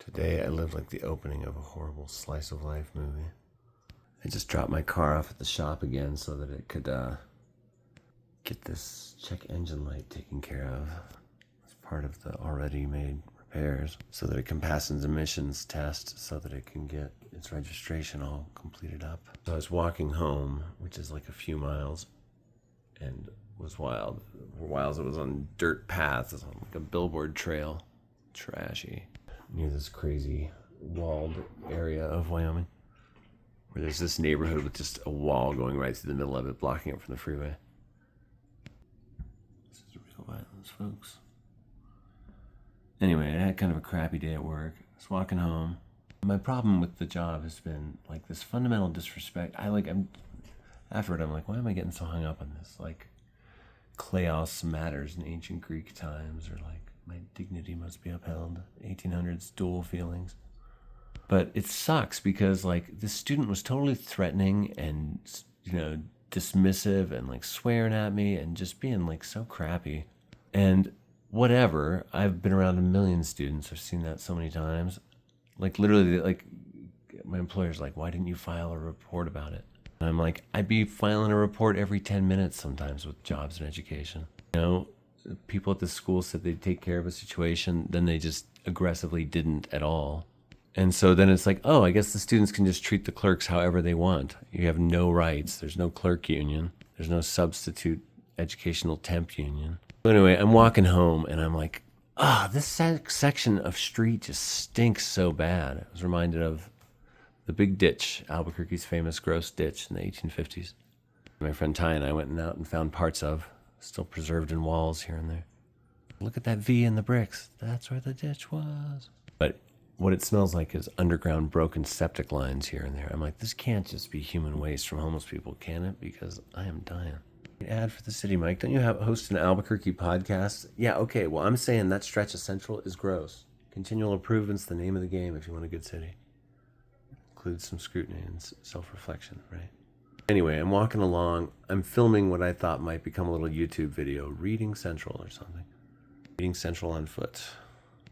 Today I lived like the opening of a horrible slice of life movie. I just dropped my car off at the shop again so that it could get this check engine light taken care of as part of the already made repairs so that it can pass its emissions test so that it can get its registration all completed up. So I was walking home, which is like a few miles, and was wild. For whiles it was on dirt paths, it was on like a billboard trail. Trashy. Near this crazy walled area of Wyoming where there's this neighborhood with just a wall going right through the middle of it, blocking it from the freeway. This is real violence, folks. Anyway, I had kind of a crappy day at work. I was walking home. My problem with the job has been like this fundamental disrespect. Afterward, I'm like, why am I getting so hung up on this? Like, kleos matters in ancient Greek times, or like, my dignity must be upheld, 1800s dual feelings. But it sucks because like this student was totally threatening and, dismissive and like swearing at me and just being like so crappy. And whatever, I've been around a million students. I've seen that so many times. Like literally, like my employer's like, why didn't you file a report about it? And I'm like, I'd be filing a report every 10 minutes sometimes with jobs and education. People at the school said they'd take care of a situation, then they just aggressively didn't at all. And so then it's like, oh, I guess the students can just treat the clerks however they want. You have no rights. There's no clerk union. There's no substitute educational temp union. So anyway, I'm walking home and I'm like, this section of street just stinks so bad. I was reminded of the Big Ditch, Albuquerque's famous gross ditch in the 1850s. My friend Ty and I went out and found parts of, still preserved in walls here and there. Look at that V in the bricks. That's where the ditch was. But what it smells like is underground broken septic lines here and there. I'm like, this can't just be human waste from homeless people, can it? Because I am dying. Ad for the city, Mike. Don't you host an Albuquerque podcast? Yeah, okay. Well, I'm saying that stretch of Central is gross. Continual improvement's the name of the game if you want a good city. Includes some scrutiny and self-reflection, right? Anyway, I'm walking along. I'm filming what I thought might become a little YouTube video, Reading Central or something. Reading Central on foot.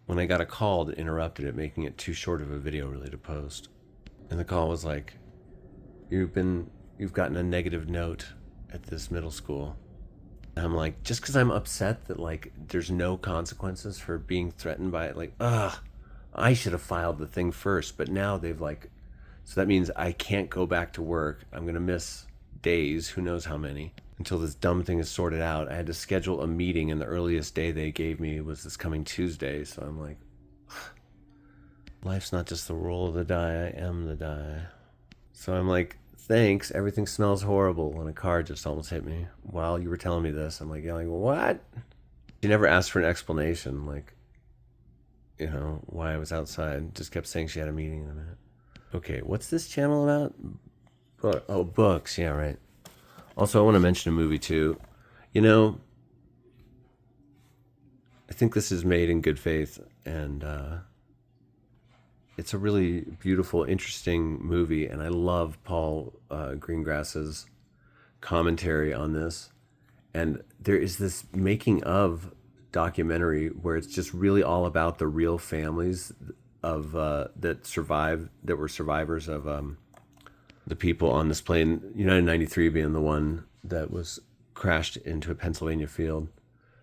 When I got a call that interrupted it, making it too short of a video really to post. And the call was like, you've gotten a negative note at this middle school. And I'm like, just because I'm upset that like there's no consequences for being threatened by it, like, I should have filed the thing first, but now they've like, so that means I can't go back to work. I'm going to miss days, who knows how many, until this dumb thing is sorted out. I had to schedule a meeting, and the earliest day they gave me was this coming Tuesday. So I'm like, life's not just the roll of the die, I am the die. So I'm like, thanks, everything smells horrible, when a car just almost hit me while you were telling me this. I'm like yelling, what? She never asked for an explanation, like, why I was outside. Just kept saying she had a meeting in a minute. Okay, what's this channel about? Oh, books. Yeah, right. Also, I want to mention a movie, too. I think this is made in good faith, and it's a really beautiful, interesting movie, and I love Paul Greengrass's commentary on this. And there is this making of documentary where it's just really all about the real families of that were survivors of the people on this plane, United 93 being the one that was crashed into a Pennsylvania field,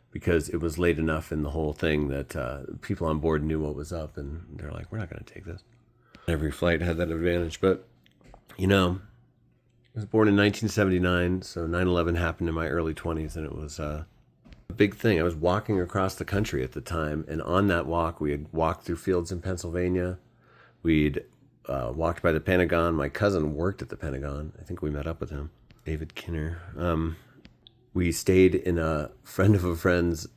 because it was late enough in the whole thing that people on board knew what was up, and they're like, we're not going to take this. Every flight had that advantage, but I was born in 1979, so 9/11 happened in my early 20s, and it was a big thing. I was walking across the country at the time, and on that walk, we had walked through fields in Pennsylvania. We'd walked by the Pentagon. My cousin worked at the Pentagon. I think we met up with him, David Kinner. We stayed in a friend of a friend's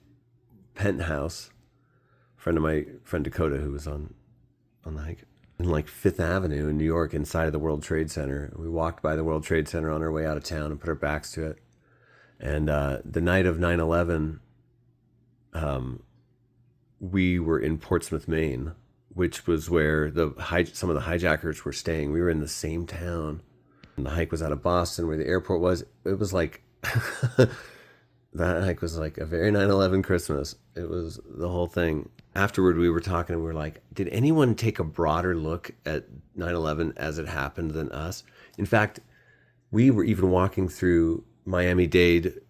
penthouse, friend of my friend Dakota, who was on the hike, in like Fifth Avenue in New York, inside of the World Trade Center. We walked by the World Trade Center on our way out of town and put our backs to it. And the night of 9/11, we were in Portsmouth, Maine, which was where some of the hijackers were staying. We were in the same town. And the hike was out of Boston, where the airport was. It was like That hike was like a very 9/11 Christmas. It was the whole thing. Afterward, we were talking and we were like, did anyone take a broader look at 9/11 as it happened than us? In fact, we were even walking through Miami-Dade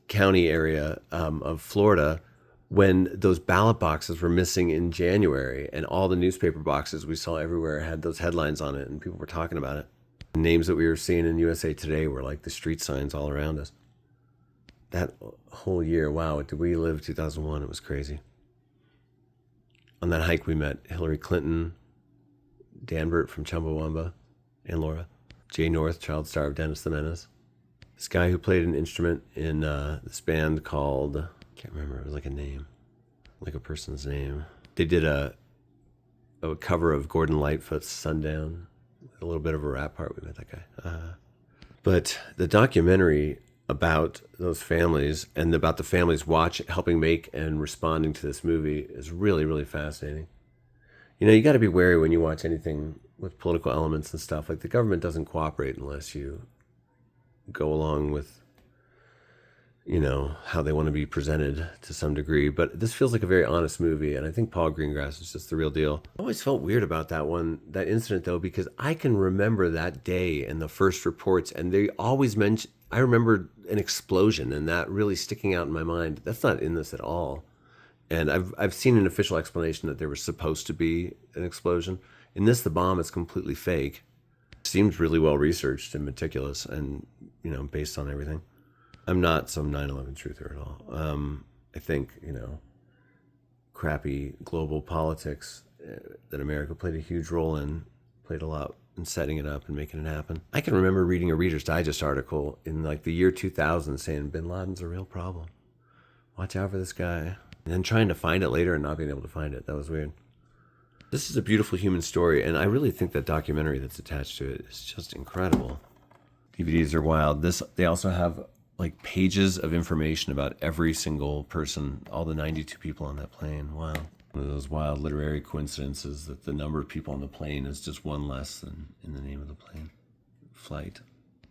County area of Florida when those ballot boxes were missing in January, and all the newspaper boxes we saw everywhere had those headlines on it, and people were talking about it. The names that we were seeing in USA Today were like the street signs all around us. That whole year, wow, did we live 2001? It was crazy. On that hike, we met Hillary Clinton, Danbert from Chumbawamba, and Laura. Jay North, child star of Dennis the Menace. This guy who played an instrument in this band called, I can't remember, it was like a name, like a person's name. They did a cover of Gordon Lightfoot's Sundown, a little bit of a rap part. We met that guy. But the documentary about those families and about the families helping make and responding to this movie is really, really fascinating. You know, you got to be wary when you watch anything with political elements and stuff. Like, the government doesn't cooperate unless you go along with, you know, how they want to be presented to some degree. But this feels like a very honest movie, and I think Paul Greengrass is just the real deal. I always felt weird about that incident, though, because I can remember that day and the first reports, and they always mention, I remember an explosion, and that really sticking out in my mind. That's not in this at all. And I've seen an official explanation that there was supposed to be an explosion. In this, the bomb is completely fake. Seems really well researched and meticulous, and, you know, based on everything. I'm not some 9/11 truther at all. I think, you know, crappy global politics that America played a huge role in, played a lot in setting it up and making it happen. I can remember reading a Reader's Digest article in like the year 2000 saying Bin Laden's a real problem. Watch out for this guy. And then trying to find it later and not being able to find it. That was weird. This is a beautiful human story, and I really think that documentary that's attached to it is just incredible. DVDs are wild. They also have like pages of information about every single person, all the 92 people on that plane. Wow. One of those wild literary coincidences that the number of people on the plane is just one less than in the name of the plane. Flight.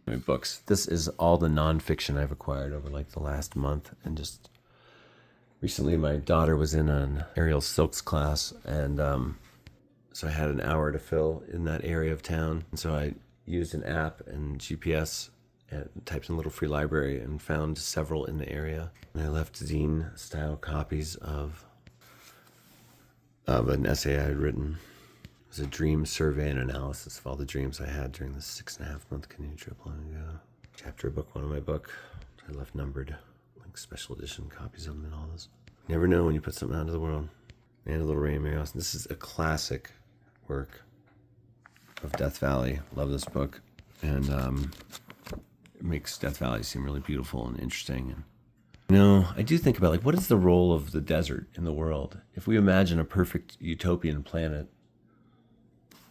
My books. This is all the nonfiction I've acquired over like the last month, and just recently my daughter was in an Ariel Silks class, and so I had an hour to fill in that area of town. And so I used an app and GPS and typed in a little free library and found several in the area. And I left zine-style copies of an essay I had written. It was a dream survey and analysis of all the dreams I had during the 6.5-month canoe trip long ago. Chapter of book one of my book. I left numbered, like special edition copies of them and all this. Never know when you put something out into the world. And a little Ray and Mary Austin. This is a classic work of Death Valley. Love this book. And it makes Death Valley seem really beautiful and interesting. And, you know, I do think about, like, what is the role of the desert in the world? If we imagine a perfect utopian planet,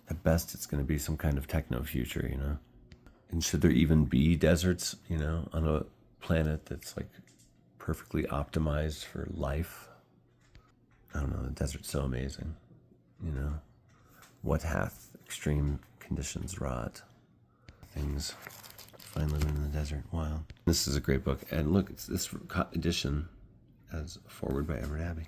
at best it's going to be some kind of techno future, you know? And should there even be deserts, you know, on a planet that's like perfectly optimized for life? I don't know, the desert's so amazing, you know? What hath extreme conditions wrought? Things find living in the desert. Wow. This is a great book. And look, it's this edition as a foreword by Everett Abbey.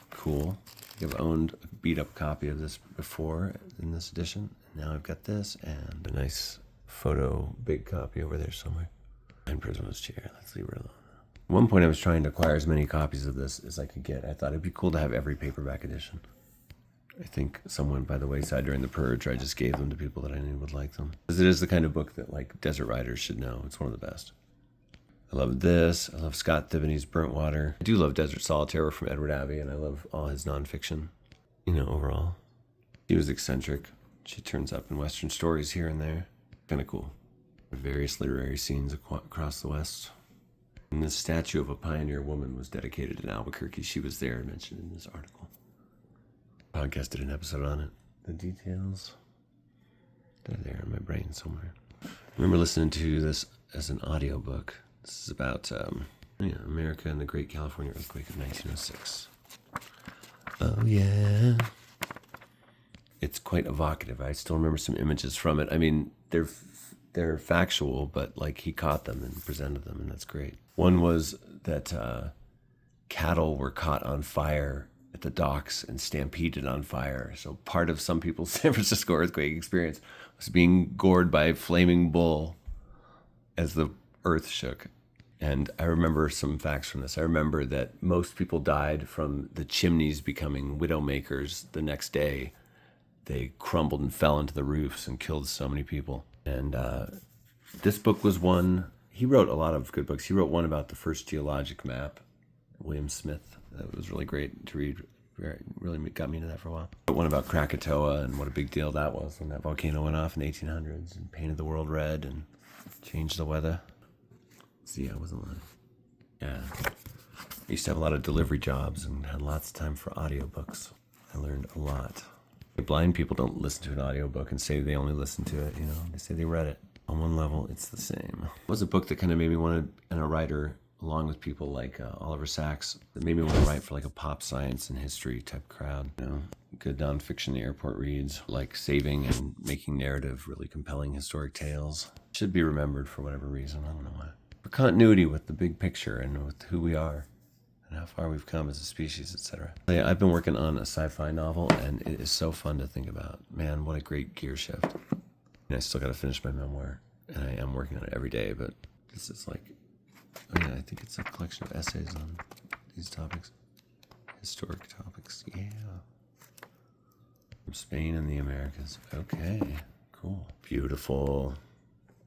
Cool. I've owned a beat-up copy of this before in this edition. Now I've got this and a nice photo big copy over there somewhere. And Prisma's chair. Let's leave her alone. At one point I was trying to acquire as many copies of this as I could get. I thought it'd be cool to have every paperback edition. I think some went by the wayside during the purge, or I just gave them to people that I knew would like them. Because it is the kind of book that, like, desert riders should know. It's one of the best. I love this. I love Scott Thibony's Burnt Water. I do love Desert Solitaire from Edward Abbey, and I love all his nonfiction, you know, overall. He was eccentric. She turns up in Western stories here and there. Kind of cool. Various literary scenes across the West. And this statue of a pioneer woman was dedicated in Albuquerque. She was there, mentioned in this article. Podcast did an episode on it. The details, they're there in my brain somewhere. I remember listening to this as an audiobook. This is about America and the Great California Earthquake of 1906. Oh yeah. It's quite evocative. I still remember some images from it. I mean, they're they're factual, but like he caught them and presented them, and that's great. One was that cattle were caught on fire at the docks and stampeded on fire. So part of some people's San Francisco earthquake experience was being gored by a flaming bull as the earth shook. And I remember some facts from this. I remember that most people died from the chimneys becoming widowmakers the next day. They crumbled and fell into the roofs and killed so many people. And this book was one. He wrote a lot of good books. He wrote one about the first geologic map, William Smith. That was really great to read. Really got me into that for a while. One about Krakatoa and what a big deal that was when that volcano went off in the 1800s and painted the world red and changed the weather. See, I wasn't lying. Yeah. I used to have a lot of delivery jobs and had lots of time for audiobooks. I learned a lot. Blind people don't listen to an audiobook and say they only listen to it, They say they read it. On one level, it's the same. It was a book that kind of made me want to, and a writer, along with people like Oliver Sacks, that made me want to write for like a pop science and history type crowd. Good nonfiction the airport reads, like saving and making narrative really compelling historic tales. Should be remembered for whatever reason, I don't know why. For continuity with the big picture and with who we are and how far we've come as a species, etc. I've been working on a sci-fi novel, and it is so fun to think about. Man, what a great gear shift. And I still got to finish my memoir, and I am working on it every day, but this is like, I think it's a collection of essays on these topics. Historic topics, yeah. From Spain and the Americas. Okay, cool. Beautiful.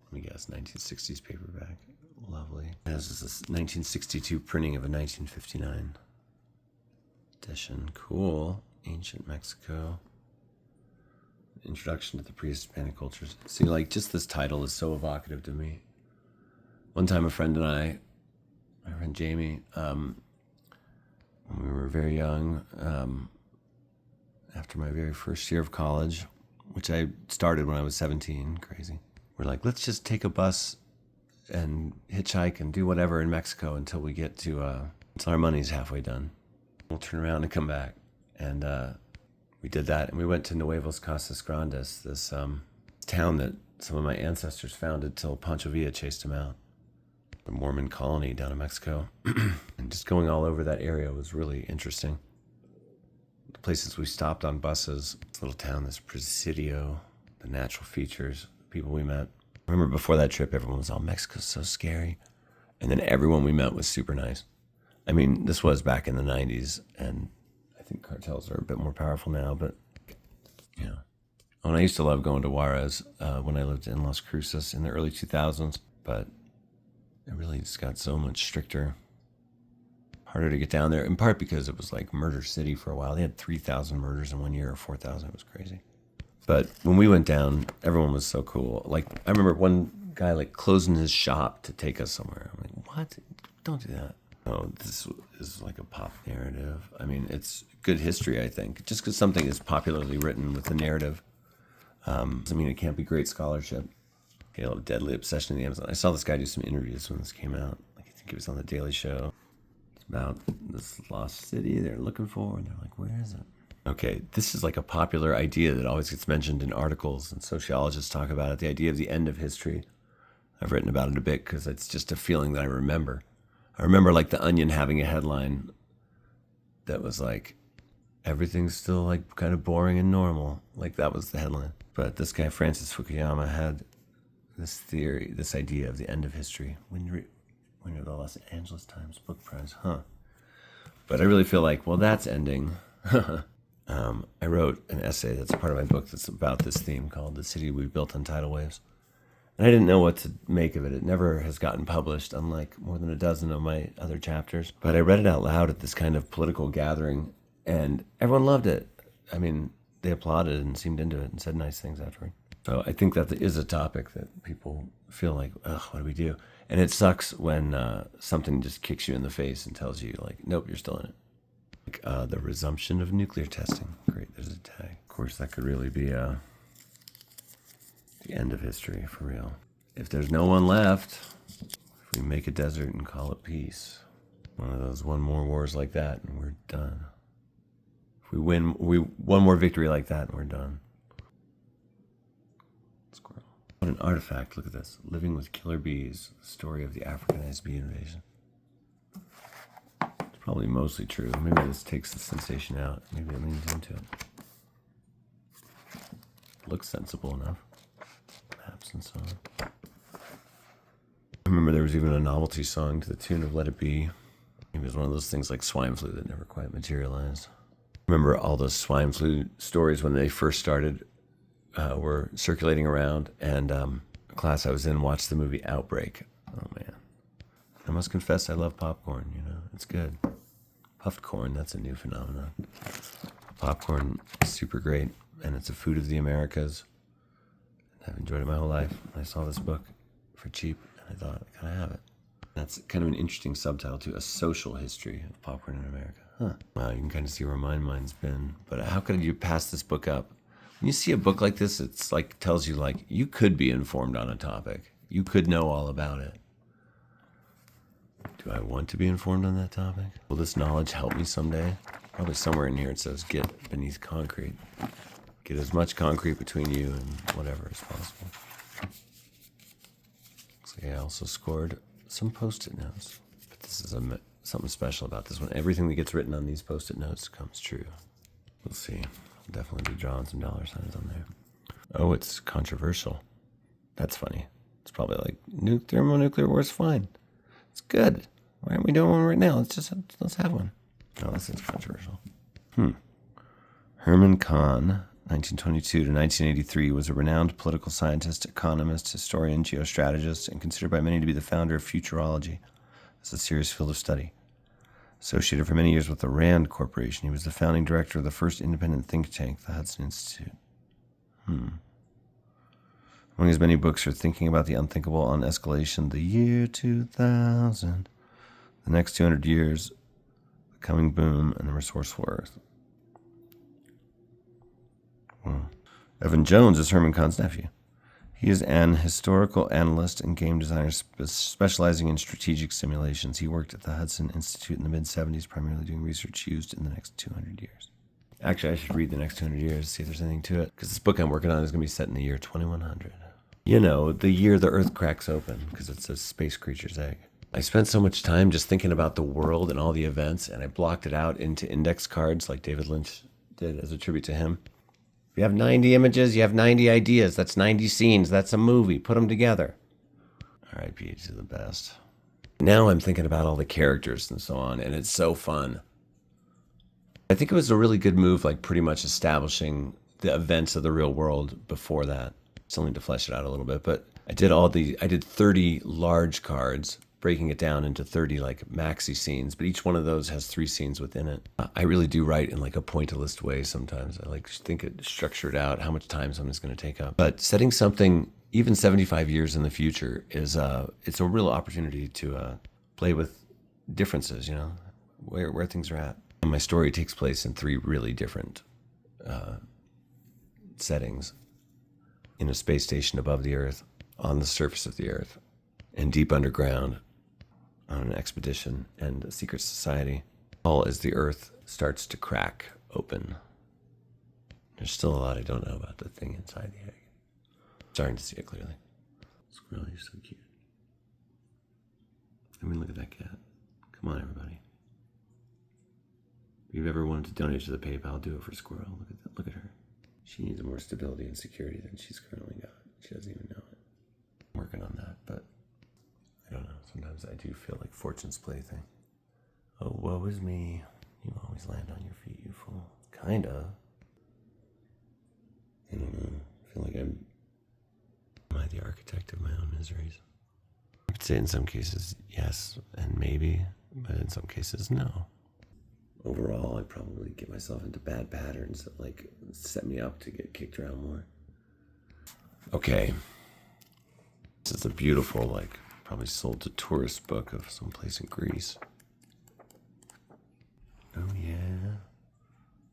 Let me guess, 1960s paperback. Lovely. This is a 1962 printing of a 1959 edition. Cool. Ancient Mexico. Introduction to the pre-Hispanic cultures. See, like, just this title is so evocative to me. One time a friend and I, my friend Jamie, when we were very young, after my very first year of college, which I started when I was 17, crazy. We're like, let's just take a bus and hitchhike and do whatever in Mexico until we get to, until our money's halfway done. We'll turn around and come back. And we did that, and we went to Nuevos Casas Grandes, this town that some of my ancestors founded till Pancho Villa chased them out. The Mormon colony down in Mexico. And just going all over that area was really interesting. The places we stopped on buses, this little town, this Presidio, the natural features, the people we met. I remember before that trip, everyone was all, Mexico's so scary. And then everyone we met was super nice. I mean, this was back in the 90s, and I think cartels are a bit more powerful now, but, Oh, and I used to love going to Juarez when I lived in Las Cruces in the early 2000s, but it really just got so much stricter, harder to get down there, in part because it was like murder city for a while. They had 3,000 murders in 1 year, or 4,000. It was crazy. But when we went down, everyone was so cool. Like, I remember one guy like closing his shop to take us somewhere. I'm like, what? Don't do that. No, this is like a pop narrative. I mean, it's good history, I think. Just because something is popularly written with a narrative doesn't mean it can't be great scholarship. Tale of Deadly Obsession in the Amazon. I saw this guy do some interviews when this came out. Like, I think he was on The Daily Show. It's about this lost city they're looking for, and they're like, where is it? Okay, this is like a popular idea that always gets mentioned in articles, and sociologists talk about it, the idea of the end of history. I've written about it a bit because it's just a feeling that I remember. I remember like The Onion having a headline that was like, everything's still like kind of boring and normal. Like, that was the headline. But this guy, Francis Fukuyama, had this theory, this idea of the end of history. Winner of the Los Angeles Times Book Prize, But I really feel like, well, that's ending. I wrote an essay that's part of my book that's about this theme called The City We Built on Tidal Waves. And I didn't know what to make of it. It never has gotten published, unlike more than a dozen of my other chapters. But I read it out loud at this kind of political gathering, and everyone loved it. I mean, they applauded and seemed into it and said nice things afterward. So I think that is a topic that people feel like, ugh, what do we do? And it sucks when something just kicks you in the face and tells you, like, nope, you're still in it. Like the resumption of nuclear testing. Great, there's a tag. Of course, that could really be the end of history, for real. If there's no one left, if we make a desert and call it peace, one of those one more wars like that and we're done. If we win one more victory like that and we're done. Squirrel. What an An artifact, look at this. Living with Killer Bees, the story of the Africanized bee invasion. It's probably mostly true. Maybe this takes the sensation out. Maybe it leans into it. Looks sensible enough. Maps and so on. I remember there was even a novelty song to the tune of Let It Be. It was one of those things like swine flu that never quite materialized. Remember all those swine flu stories when they first started were circulating around, and a class I was in watched the movie Outbreak. Oh man. I must confess I love popcorn, you know, it's good. Puffed corn, that's a new phenomenon. Popcorn is super great, and it's a food of the Americas. I've enjoyed it my whole life. I saw this book for cheap, and I thought, I gotta have it. That's kind of an interesting subtitle to A Social History of Popcorn in America. Huh. Wow, you can kind of see where my mind's been. But how could you pass this book up? When you see a book like this, it's like tells you like you could be informed on a topic. You could know all about it. Do I want to be informed on that topic? Will this knowledge help me someday? Probably somewhere in here it says get beneath concrete. Get as much concrete between you and whatever is possible. Looks like I also scored some Post-it notes. But this is something special about this one. Everything that gets written on these Post-it notes comes true. We'll see. I'll definitely be drawing some dollar signs on there. Oh, it's controversial. That's funny. It's probably like thermonuclear war is fine. It's good. Why aren't we doing one right now? Let's have one. No, this is controversial. Herman Kahn, 1922 to 1983, was a renowned political scientist, economist, historian, geostrategist, and considered by many to be the founder of futurology as a serious field of study. Associated for many years with the Rand Corporation, he was the founding director of the first independent think tank, the Hudson Institute. Among his many books are Thinking About the Unthinkable on Escalation, The Year 2000, The Next 200 Years, The Coming Boom, and The Resourceful Earth. Evan Jones is Herman Kahn's nephew. He is an historical analyst and game designer specializing in strategic simulations. He worked at the Hudson Institute in the mid-'70s, primarily doing research used in the next 200 years. Actually, I should read the next 200 years, see if there's anything to it, because this book I'm working on is going to be set in the year 2100. You know, the year the Earth cracks open, because it's a space creature's egg. I spent so much time just thinking about the world and all the events, and I blocked it out into index cards like David Lynch did as a tribute to him. If you have 90 images, you have 90 ideas. That's 90 scenes. That's a movie. Put them together. R.I.P. to the best. Now I'm thinking about all the characters and so on, and it's so fun. I think it was a really good move, like pretty much establishing the events of the real world before that. Still need to flesh it out a little bit, but I did 30 large cards, breaking it down into 30 like maxi scenes, but each one of those has 3 scenes within it. I really do write in like a pointillist way sometimes. I like think it structured out how much time something's going to take up. But setting something even 75 years in the future is it's a real opportunity to play with differences, you know, where things are at. And my story takes place in 3 really different settings. In a space station above the Earth, on the surface of the Earth, and deep underground, on an expedition, and a secret society, all as the Earth starts to crack open. There's still a lot I don't know about the thing inside the egg. Starting to see it clearly. Squirrel, you're so cute. I mean, look at that cat. Come on, everybody. If you've ever wanted to donate to the PayPal, do it for Squirrel. Look at that. Look at her. She needs more stability and security than she's currently got. She doesn't even know it. I'm working on that, but I don't know. Sometimes I do feel like Fortune's plaything. Oh, woe is me. You always land on your feet, you fool. Kinda. I don't know. I feel like am I the architect of my own miseries? I would say in some cases, yes, and maybe, but in some cases, no. Overall, I probably get myself into bad patterns that like set me up to get kicked around more. Okay. This is a beautiful, like, probably sold to tourist book of some place in Greece. Oh yeah.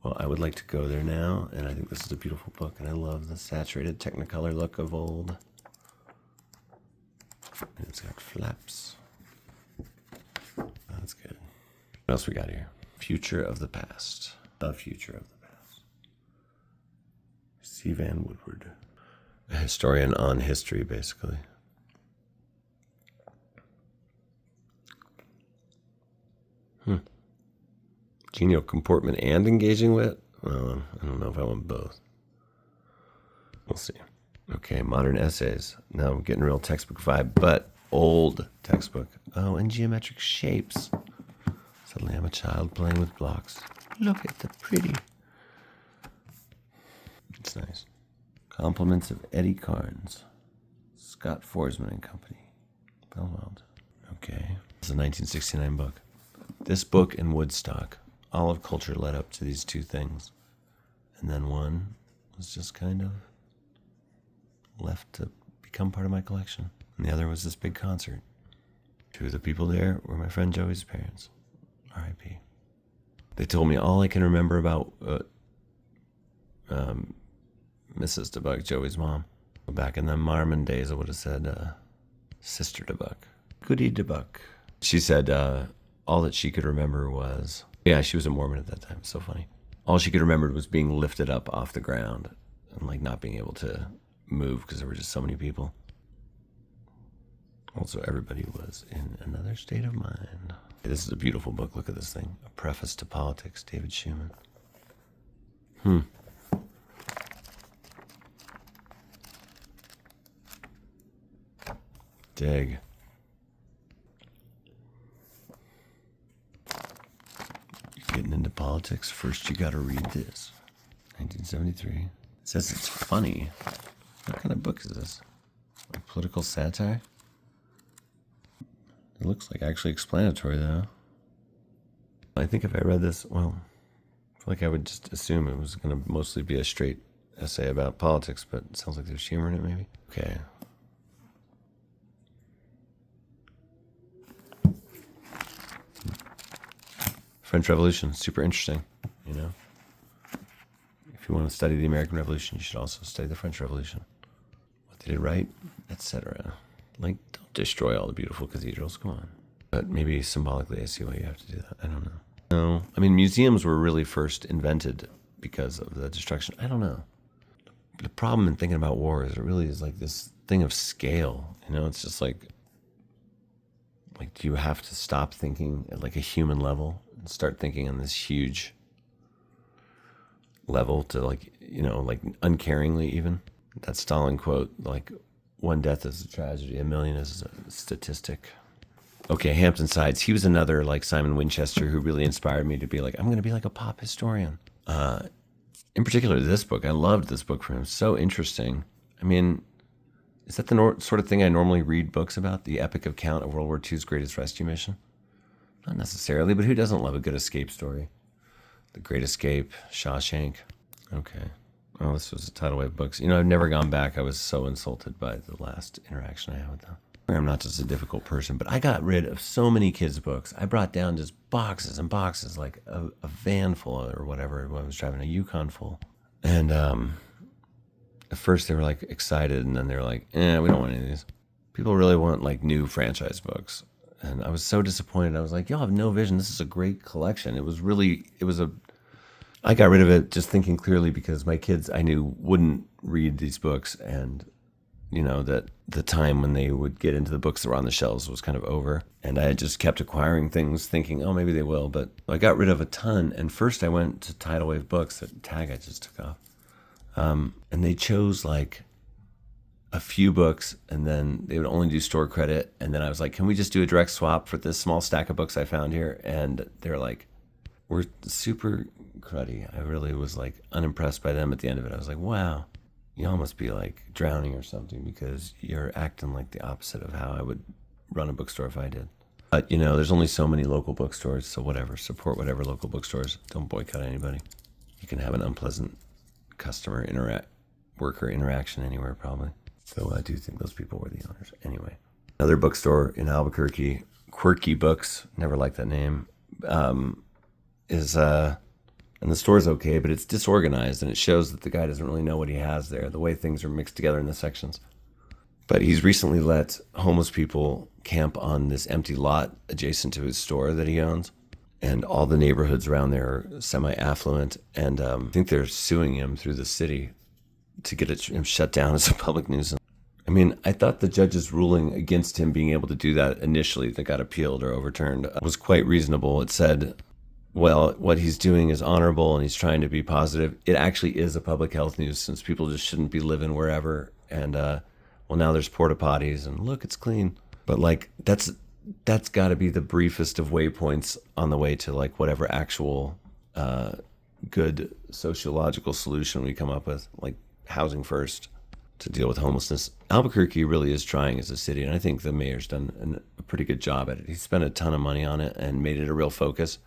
Well, I would like to go there now, and I think this is a beautiful book, and I love the saturated Technicolor look of old. And it's got flaps. That's good. What else we got here? Future of the Past. The Future of the Past. C. Van Woodward. A historian on history, basically. Genial comportment and engaging wit? Well, I don't know if I want both. We'll see. Okay, modern essays. Now I'm getting a real textbook vibe, but old textbook. Oh, and geometric shapes. Suddenly I'm a child playing with blocks. Look at the pretty. It's nice. Compliments of Eddie Carnes. Scott Forsman and Company. Bellweld. Okay. It's a 1969 book. This book and Woodstock. All of culture led up to these two things. And then one was just kind of left to become part of my collection. And the other was this big concert. Two of the people there were my friend Joey's parents. R.I.P. They told me all I can remember about Mrs. DeBuck, Joey's mom. Back in the Marmon days, I would have said Sister DeBuck. Goody DeBuck. She said all that she could remember was, yeah, she was a Mormon at that time. It's so funny. All she could remember was being lifted up off the ground and like not being able to move because there were just so many people. Also, everybody was in another state of mind. This is a beautiful book. Look at this thing. A Preface to Politics, David Schumann. Dig. You're getting into politics? First, you gotta read this. 1973. It says it's funny. What kind of book is this? Like political satire? It looks like actually explanatory, though. I think if I read this, well, I feel like I would just assume it was going to mostly be a straight essay about politics, but it sounds like there's humor in it, maybe. Okay. French Revolution, super interesting, you know? If you want to study the American Revolution, you should also study the French Revolution. What they did right, etc. Like, don't destroy all the beautiful cathedrals, come on. But maybe symbolically I see why you have to do that. I don't know. No, I mean, museums were really first invented because of the destruction. I don't know. The problem in thinking about war is it really is like this thing of scale, you know? It's just like do you have to stop thinking at like a human level and start thinking on this huge level to like, you know, like uncaringly even? That Stalin quote, like, one death is a tragedy, a million is a statistic. Okay, Hampton Sides. He was another like Simon Winchester who really inspired me to be like, I'm going to be like a pop historian. In particular, this book. I loved this book from him. So interesting. I mean, is that the sort of thing I normally read books about? The epic account of World War II's greatest rescue mission? Not necessarily, but who doesn't love a good escape story? The Great Escape, Shawshank. Okay. Oh, this was a tidal wave of books. You know, I've never gone back. I was so insulted by the last interaction I had with them. I'm not just a difficult person, but I got rid of so many kids' books. I brought down just boxes and boxes, like a van full or whatever when I was driving a Yukon full. And at first they were like excited, and then they were like, we don't want any of these. People really want like new franchise books. And I was so disappointed. I was like, y'all have no vision. This is a great collection. I got rid of it just thinking clearly because my kids I knew wouldn't read these books, and you know that the time when they would get into the books that were on the shelves was kind of over. And I had just kept acquiring things thinking, oh, maybe they will. But I got rid of a ton. And first I went to Tidal Wave Books, that tag I just took off. And they chose like a few books, and then they would only do store credit. And then I was like, can we just do a direct swap for this small stack of books I found here? And they're like, we're super cruddy. I really was like unimpressed by them at the end of it. I was like, wow, y'all must be like drowning or something because you're acting like the opposite of how I would run a bookstore if I did. But you know, there's only so many local bookstores, so whatever, support whatever local bookstores. Don't boycott anybody. You can have an unpleasant customer worker interaction anywhere probably. So I do think those people were the owners. Anyway, another bookstore in Albuquerque, Quirky Books, never liked that name, is and the store's okay, but it's disorganized, and it shows that the guy doesn't really know what he has there, the way things are mixed together in the sections. But he's recently let homeless people camp on this empty lot adjacent to his store that he owns, and all the neighborhoods around there are semi-affluent, and I think they're suing him through the city to get him shut down as a public nuisance. I mean, I thought the judge's ruling against him being able to do that initially, that got appealed or overturned, was quite reasonable. It said, well, what he's doing is honorable and he's trying to be positive. It actually is a public health nuisance. People just shouldn't be living wherever. And, well, now there's porta potties and look, it's clean. But like, that's got to be the briefest of waypoints on the way to like whatever actual good sociological solution we come up with, like housing first to deal with homelessness. Albuquerque really is trying as a city, and I think the mayor's done a pretty good job at it. He spent a ton of money on it and made it a real focus.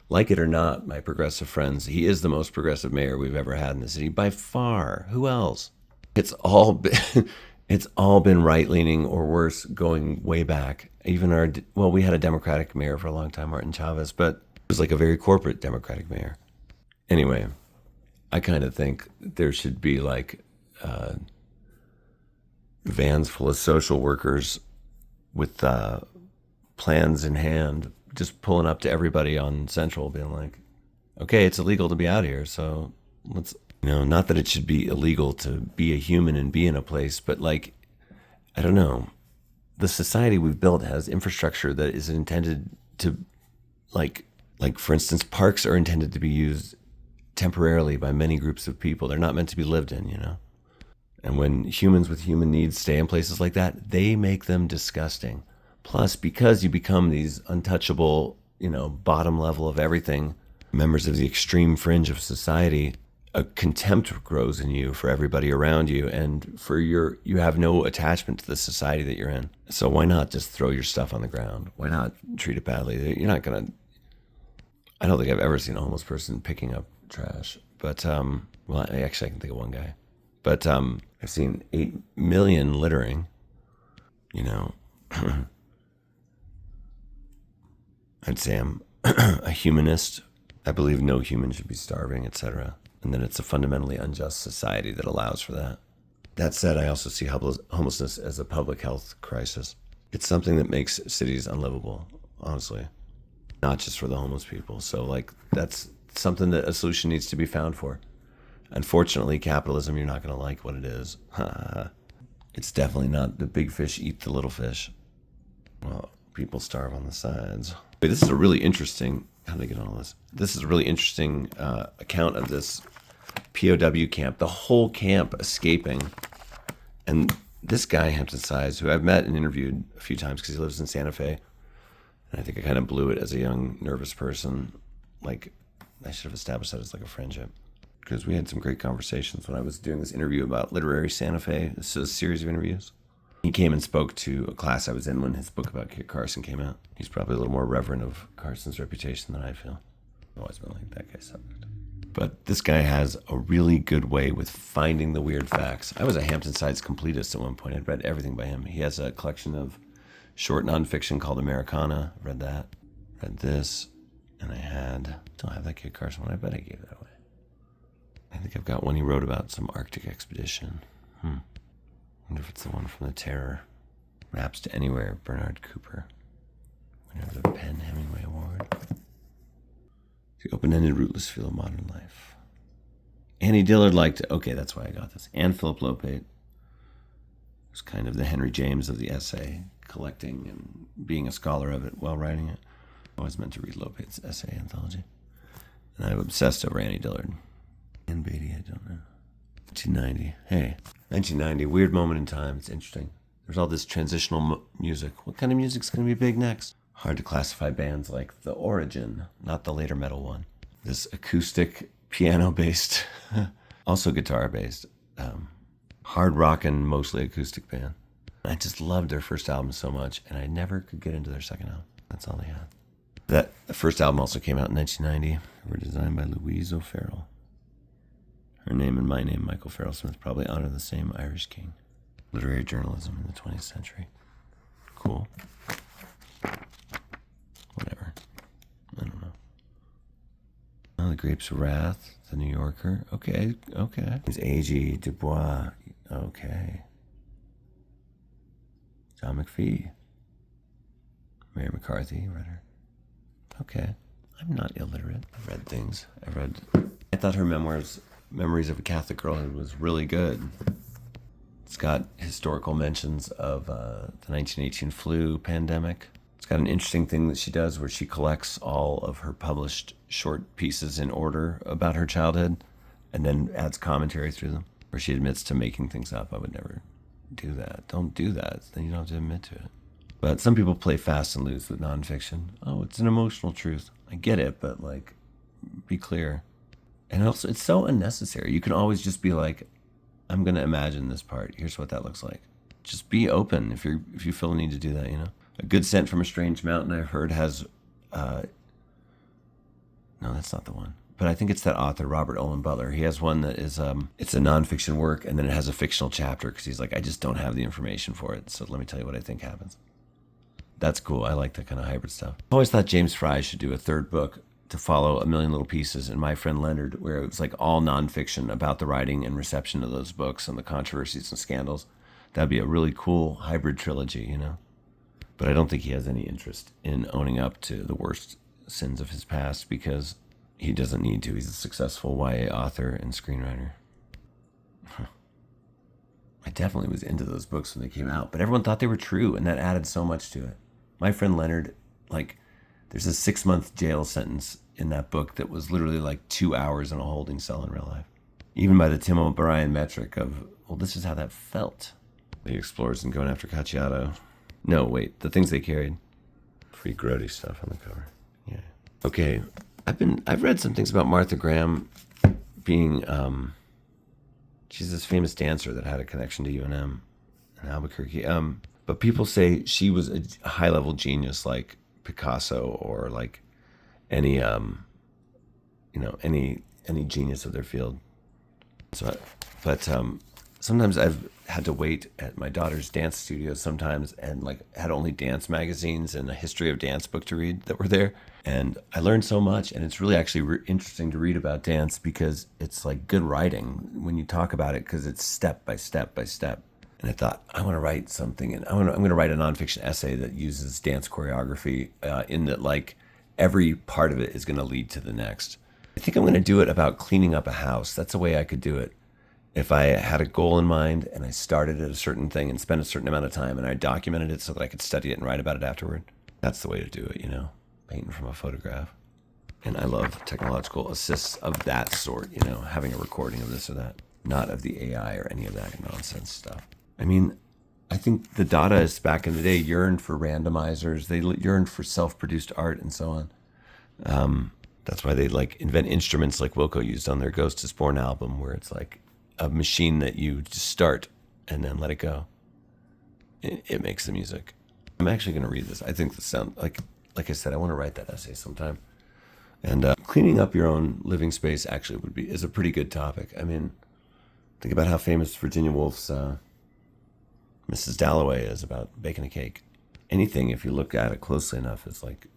Like it or not, my progressive friends, he is the most progressive mayor we've ever had in the city by far. Who else? It's all been, it's all been right-leaning or worse going way back. Even we had a Democratic mayor for a long time, Martin Chavez, but it was like a very corporate Democratic mayor. Anyway, I kind of think there should be like vans full of social workers with plans in hand, just pulling up to everybody on Central, being like, okay, it's illegal to be out here, so let's, not that it should be illegal to be a human and be in a place, but like, I don't know, the society we've built has infrastructure that is intended to, like for instance, parks are intended to be used temporarily by many groups of people. They're not meant to be lived in, And when humans with human needs stay in places like that, they make them disgusting. Plus, because you become these untouchable, bottom level of everything, members of the extreme fringe of society, a contempt grows in you for everybody around you, and you have no attachment to the society that you're in. So why not just throw your stuff on the ground? Why not treat it badly? You're not gonna. I don't think I've ever seen a homeless person picking up trash, but I can think of one guy. But I've seen 8 million littering. I'd say I'm a humanist. I believe no human should be starving, etc. And that it's a fundamentally unjust society that allows for that. That said, I also see homelessness as a public health crisis. It's something that makes cities unlivable, honestly, not just for the homeless people. So like that's something that a solution needs to be found for. Unfortunately, capitalism, you're not going to like what it is. It's definitely not the big fish eat the little fish. Well, people starve on the sides. But this is a really interesting, how did I get on all this? This is a really interesting account of this POW camp, the whole camp escaping. And this guy, Hampton Size, who I've met and interviewed a few times because he lives in Santa Fe. And I think I kind of blew it as a young, nervous person. Like, I should have established that as like a friendship. Because we had some great conversations when I was doing this interview about literary Santa Fe. This is a series of interviews. He came and spoke to a class I was in when his book about Kit Carson came out. He's probably a little more reverent of Carson's reputation than I feel. I've always been like that guy's subject. But this guy has a really good way with finding the weird facts. I was a Hampton Sides completist at one point. I'd read everything by him. He has a collection of short nonfiction called Americana. I read that. Read this. And I don't have that Kit Carson one. I bet I gave that away. I think I've got one he wrote about some Arctic expedition. I wonder if it's the one from The Terror. Maps to Anywhere, Bernard Cooper. Winner of the Penn Hemingway Award. The Open-Ended Rootless Feel of Modern Life. Annie Dillard liked it. Okay, that's why I got this. And Philip Lopate was kind of the Henry James of the essay, collecting and being a scholar of it while writing it. I always meant to read Lopate's essay anthology. And I'm obsessed over Annie Dillard. And Beatty, I don't know. 1990. Hey, 1990, weird moment in time. It's interesting. There's all this transitional music. What kind of music's going to be big next? Hard to classify bands like The Origin, not the later metal one. This acoustic, piano-based, also guitar-based, hard rockin', mostly acoustic band. I just loved their first album so much, and I never could get into their second album. That's all they had. That first album also came out in 1990. They were designed by Louise O'Farrell. Her name and my name, Michael Farrell Smith, probably honor the same Irish king. Literary journalism in the 20th century. Cool. Whatever. I don't know. Oh, The Grapes of Wrath, The New Yorker. Okay. It's A.G. Du Bois. Okay. John McPhee. Mary McCarthy, read her. Okay. I'm not illiterate. I've read things. I thought her memoirs Memories of a Catholic Girlhood was really good. It's got historical mentions of the 1918 flu pandemic. It's got an interesting thing that she does where she collects all of her published short pieces in order about her childhood and then adds commentary through them, where she admits to making things up. I would never do that. Don't do that. Then you don't have to admit to it. But some people play fast and loose with nonfiction. Oh, it's an emotional truth. I get it, but like, be clear. And also, it's so unnecessary. You can always just be like, I'm going to imagine this part. Here's what that looks like. Just be open if you feel the need to do that, you know? A Good Scent from a Strange Mountain, I've heard, has... no, that's not the one. But I think it's that author, Robert Owen Butler. He has one that is, it's a nonfiction work, and then it has a fictional chapter, because he's like, I just don't have the information for it, so let me tell you what I think happens. That's cool. I like that kind of hybrid stuff. I always thought James Fry should do a third book to follow A Million Little Pieces and My Friend Leonard, where it was like all nonfiction about the writing and reception of those books and the controversies and scandals. That'd be a really cool hybrid trilogy, you know? But I don't think he has any interest in owning up to the worst sins of his past because he doesn't need to. He's a successful YA author and screenwriter. I definitely was into those books when they came out, but everyone thought they were true, and that added so much to it. My Friend Leonard, like, there's a 6-month jail sentence in that book that was literally like 2 hours in a holding cell in real life. Even by the Tim O'Brien metric of, well, this is how that felt. The Explorers and Going After Cacciato. No, wait, The Things They Carried. Free grody stuff on the cover. Yeah. Okay, I've read some things about Martha Graham being, she's this famous dancer that had a connection to UNM in Albuquerque. But people say she was a high-level genius like Picasso or like any genius of their field. So, but sometimes I've had to wait at my daughter's dance studio sometimes and like had only dance magazines and a history of dance book to read that were there. And I learned so much, and it's really actually interesting to read about dance because it's like good writing when you talk about it because it's step by step by step. And I thought, I want to write something, and I'm going to write a nonfiction essay that uses dance choreography in that like every part of it is going to lead to the next. I think I'm going to do it about cleaning up a house. That's a way I could do it. If I had a goal in mind and I started at a certain thing and spent a certain amount of time and I documented it so that I could study it and write about it afterward, that's the way to do it, you know, painting from a photograph. And I love technological assists of that sort, you know, having a recording of this or that, not of the AI or any of that nonsense stuff. I mean, I think the Dadaists back in the day yearned for randomizers. They yearned for self-produced art and so on. That's why they like invent instruments like Wilco used on their Ghost is Born album, where it's like a machine that you just start and then let it go. It makes the music. I'm actually going to read this. I think the sound, like I said, I want to write that essay sometime. And cleaning up your own living space actually is a pretty good topic. I mean, think about how famous Virginia Woolf's Mrs. Dalloway is about baking a cake. Anything, if you look at it closely enough, is like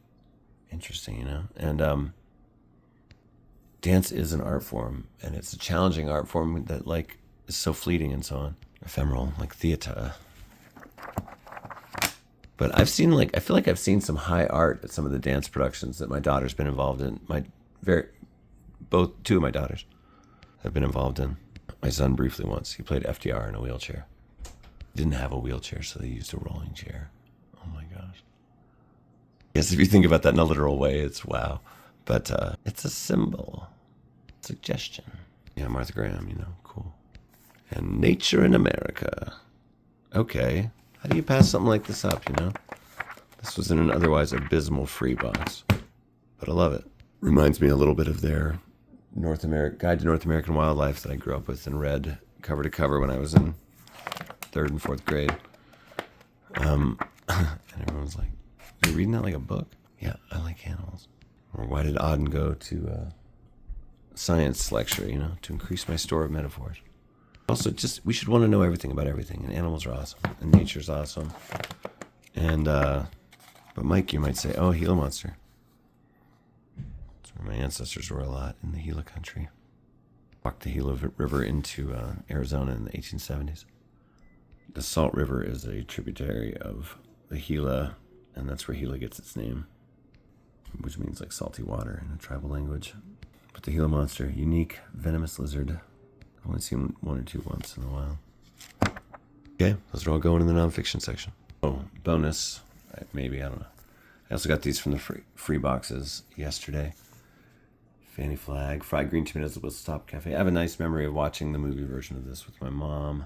interesting, you know? And dance is an art form, and it's a challenging art form that like is so fleeting and so on. Ephemeral, like theater. But I feel like I've seen some high art at some of the dance productions that my daughter's been involved in. Two of my daughters have been involved in. My son briefly once, he played FDR in a wheelchair. Didn't have a wheelchair, so they used a rolling chair. Oh my gosh. Yes, if you think about that in a literal way, it's wow. But it's a symbol. Suggestion. Yeah, Martha Graham, you know, cool. And Nature in America. Okay. How do you pass something like this up, you know? This was in an otherwise abysmal free box. But I love it. Reminds me a little bit of their Guide to North American Wildlife that I grew up with and read cover to cover when I was in 3rd and 4th grade. And everyone's like, you're reading that like a book? Yeah, I like animals. Or why did Auden go to a science lecture, you know, to increase my store of metaphors? Also, we should want to know everything about everything, and animals are awesome, and nature's awesome. And, but Mike, you might say, oh, Gila monster. That's where my ancestors were a lot, in the Gila country. Walked the Gila River into Arizona in the 1870s. The Salt River is a tributary of the Gila, and that's where Gila gets its name, which means like salty water in a tribal language. But the Gila monster, unique venomous lizard, only seen one or two once in a while. Okay, those are all going in the nonfiction section. Oh, bonus, maybe, I don't know. I also got these from the free boxes yesterday. Fanny Flag, Fried Green Tomatoes at Whistle Stop Cafe. I have a nice memory of watching the movie version of this with my mom.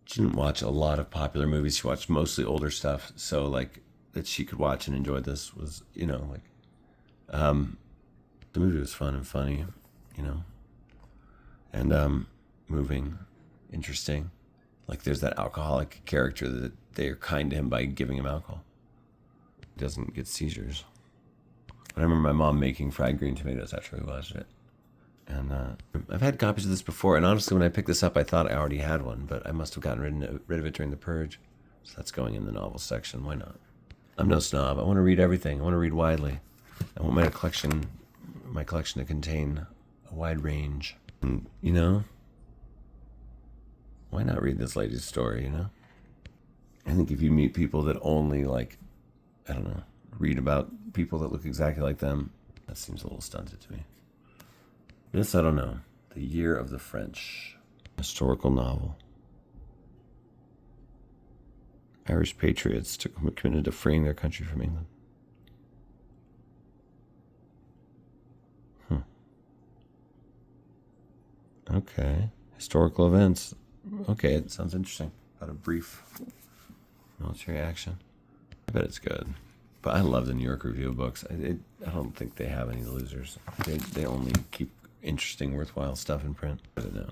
She didn't watch a lot of popular movies. She watched mostly older stuff. So, like, that she could watch and enjoy this was, you know, like, the movie was fun and funny, you know, and moving, interesting. Like, there's that alcoholic character that they're kind to him by giving him alcohol. He doesn't get seizures. But I remember my mom making fried green tomatoes after we watched it. And I've had copies of this before, and honestly, when I picked this up, I thought I already had one, but I must have gotten rid of it during the purge. So that's going in the novel section. Why not? I'm no snob. I want to read everything. I want to read widely. I want my collection to contain a wide range. And, you know, why not read this lady's story, you know? I think if you meet people that only, like, I don't know, read about people that look exactly like them, that seems a little stunted to me. This, I don't know. The Year of the French. Historical novel. Irish patriots committed to freeing their country from England. Okay. Historical events. Okay, it sounds interesting. About a brief military action. I bet it's good. But I love the New York Review of Books. I don't think they have any losers. They only keep interesting, worthwhile stuff in print. I don't know.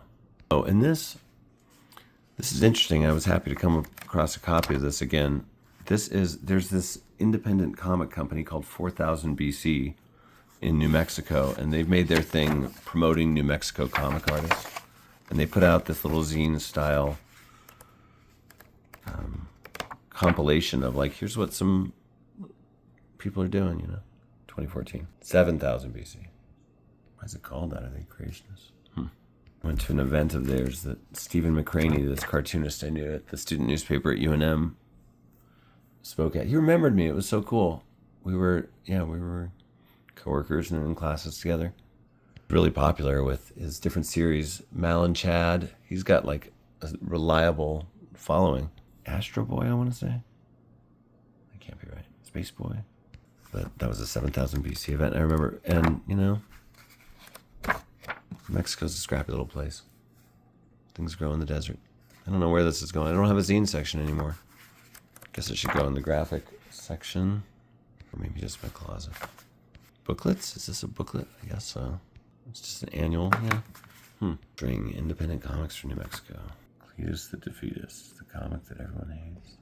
Oh, and this is interesting. I was happy to come across a copy of this again. There's this independent comic company called 4000 BC in New Mexico, and they've made their thing promoting New Mexico comic artists. And they put out this little zine style compilation of, like, here's what some people are doing, you know. 2014. 7000 BC. Why is it called that? Are they creationists? Went to an event of theirs that Stephen McCraney, this cartoonist I knew at the student newspaper at UNM, spoke at. He remembered me. It was so cool. We were coworkers and in classes together. Really popular with his different series. Mal and Chad. He's got, like, a reliable following. Astro Boy, I want to say. That can't be right. Space Boy. But that was a 7000 BC event, I remember. And, you know, Mexico's a scrappy little place. Things grow in the desert. I don't know where this is going. I don't have a zine section anymore. Guess it should go in the graphic section. Or maybe just my closet. Booklets? Is this a booklet? I guess so. It's just an annual, yeah. String independent comics from New Mexico. Cletus the Defeatist, the comic that everyone hates.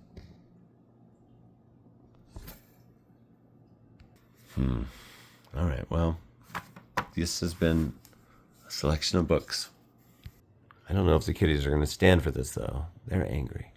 All right, well, this has been a selection of books. I don't know if the kiddies are going to stand for this, though. They're angry.